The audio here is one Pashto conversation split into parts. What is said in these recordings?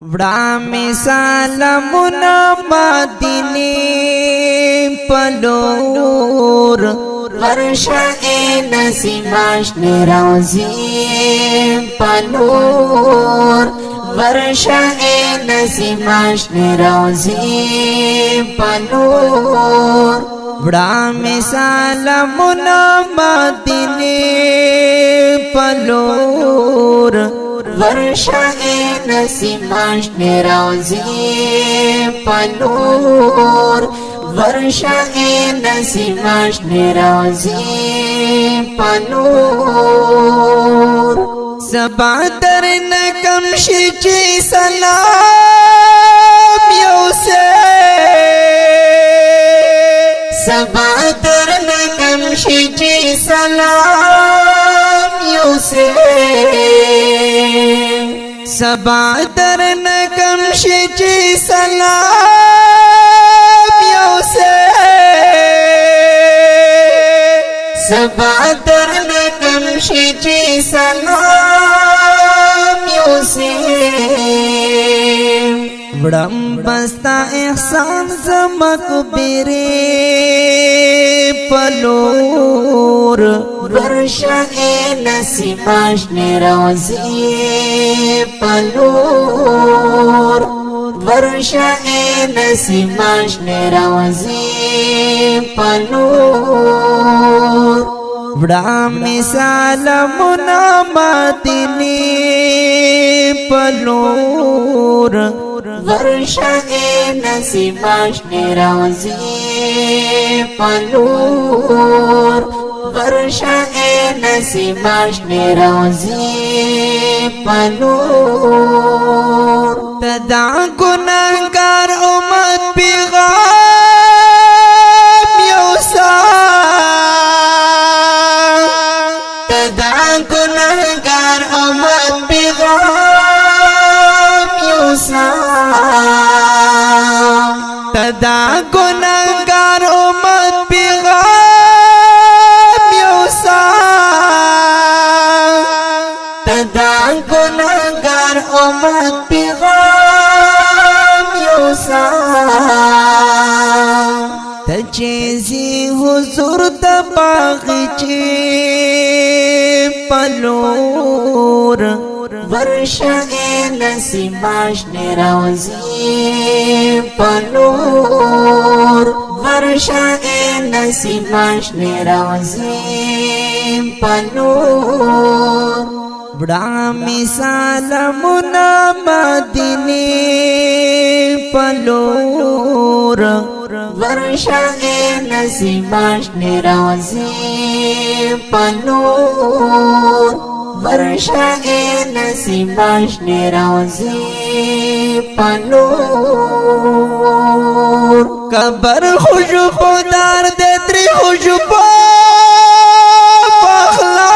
وڑا مثال منا مدینے پلور ورشا نسیماش روزی پلور ورشا نسیماش روزی پلور وڑا مثال منا مدینے پلور ورشا نسیماش روزی پلور ورشا نسیماش روزی پلور سبا در نکم شچی سلام یوسے سبا در نکم شچی سلام یوسے سبا در نکم شچی سلام یوسے سبا در نکم شچی سلام یوسے وڑم بستا احسان زمک بیرے پلور ورشا نسیماش روزی پلور ورشا نسیماش روزی پلور وڑا مثال منا مدینے پلور ورشا نسیماش روزی پلور ورشا نسیماش روزی پلور تدا گناہگار امت پیغام یوسا تدا گناہگار امت پیغام یوسا تدا گناہگار امت پیغام یوسا تدا گناہگار امت پیغام یوسا تجیزی حضور دباغچے پلور ورشا نسیماش روزی پلور ورشا نسیماش روزی پلور وڑا مثال منا مدینے پلور ورشا نسیماش روزی پلور ورشا نسیماش روزی پلور قبر خوشبو دار دے تری خوشبو پخلا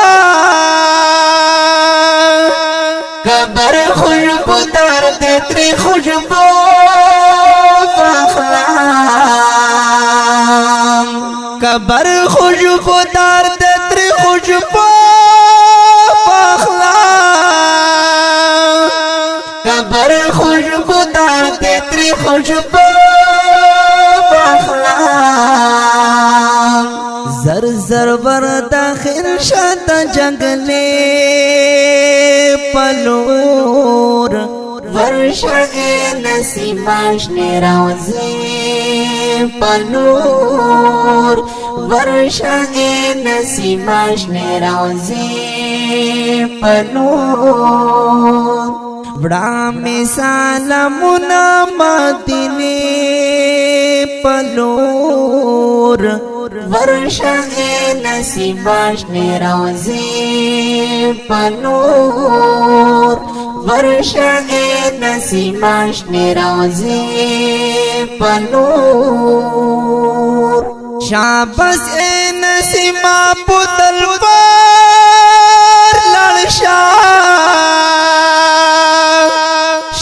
قبر خوشبو دار دے تری خوشبو پخلا قبر خوشبو دار دے تری خوشبو پخلا قبر خوشبو دار دے تری خوشبو پخلا زر زر ور داخل شد جنگلے پلور ورشا نسیماش روزی پلور ورشا نسیماش روزی پلور وڑا مثال منا مدینے پلور ورشا نسیماش روزی پلور ورشا نسیماش روزی پلور شابس اے نسیمہ پتل پر لڑشا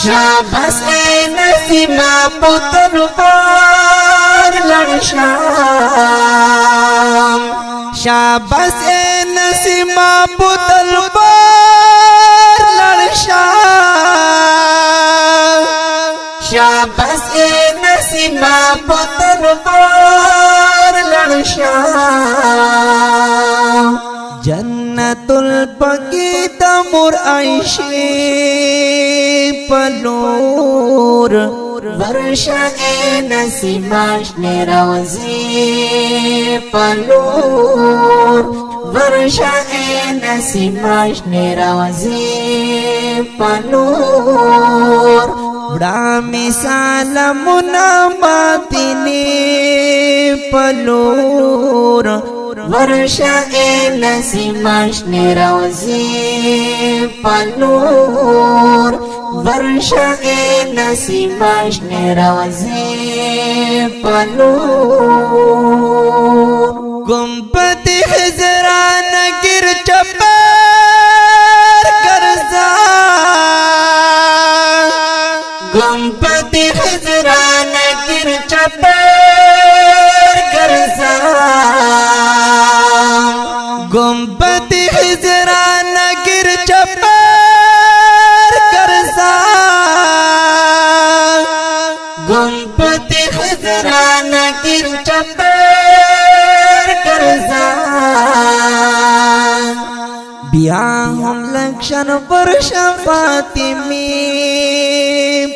شاباس اے نسیمہ پتل پر لڑشا شابس اے نسیمہ پتل پر لڑشا शाबाश ए नसीमा पुत्र बार लड़शा जन्नतुल बकी तमुर आइशे पलोर वर्षा ए नसीमाश नेरावजी पलोर वर्षा ए नसीमाश नेरावजी पलोर बड़ा मिसाल मुनामातिने पलोर वर्षा ए नसीमाश नेरावजी पलोर वर्षा ए नसीमाश नेरावजी पलोर गुंबद हिजरा नगिर चपर करजा गुंबद हिजरा नगिर चपर करजा गुंबद हिजरा नगिर चपर करजा गुंबद हिजरा नगिर चपर करजा बिया हम लक्षण वर्ष फातिमी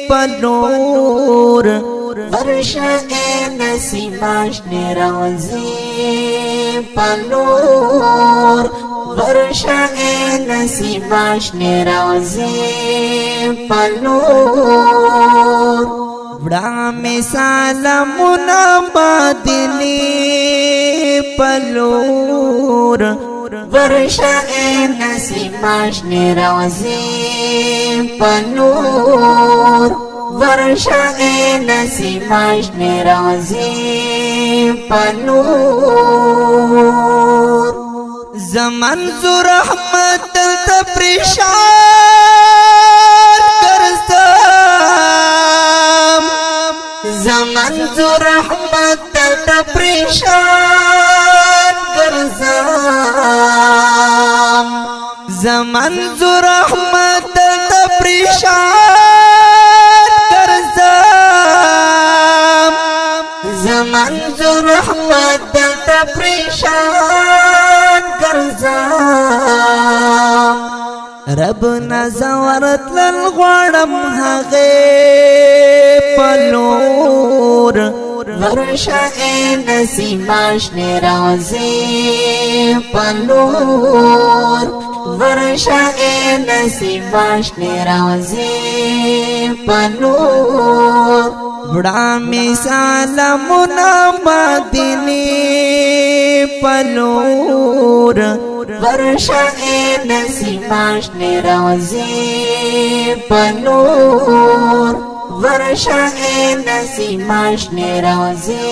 पलोर वर्षा ए नसीमाश नेरावजी पलोर वर्षा ए नसीमाश नेरावजी पलोर बड़ा मिसाल मुनाबादिनी पलोर वर्षा ए नसीमाश नेरावजी पलोर वर्षा ए नसीमाश नेरावजी पलोर जमन जो रहमत तपरिशान करसम जमन जो रहमत तपरिशान करसम जमन जो रहमत तपरिशान करसम जमन जो रहमत तपरिशान करसम रब नजवरत ललगुड़म हगे पलोर वर्षा ए नसीमाश नेरावजी पलोर वर्षा ए नसीमाश नेरावजी पलोर बड़ा मिसाल मुनाबादिनी पलोर वर्षा ए नसीमाश नेरावजी पलोर वर्षा ए नसीमाश नेरावजी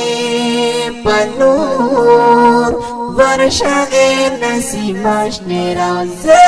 पलोर वर्षा ए नसीमाश नेरावजी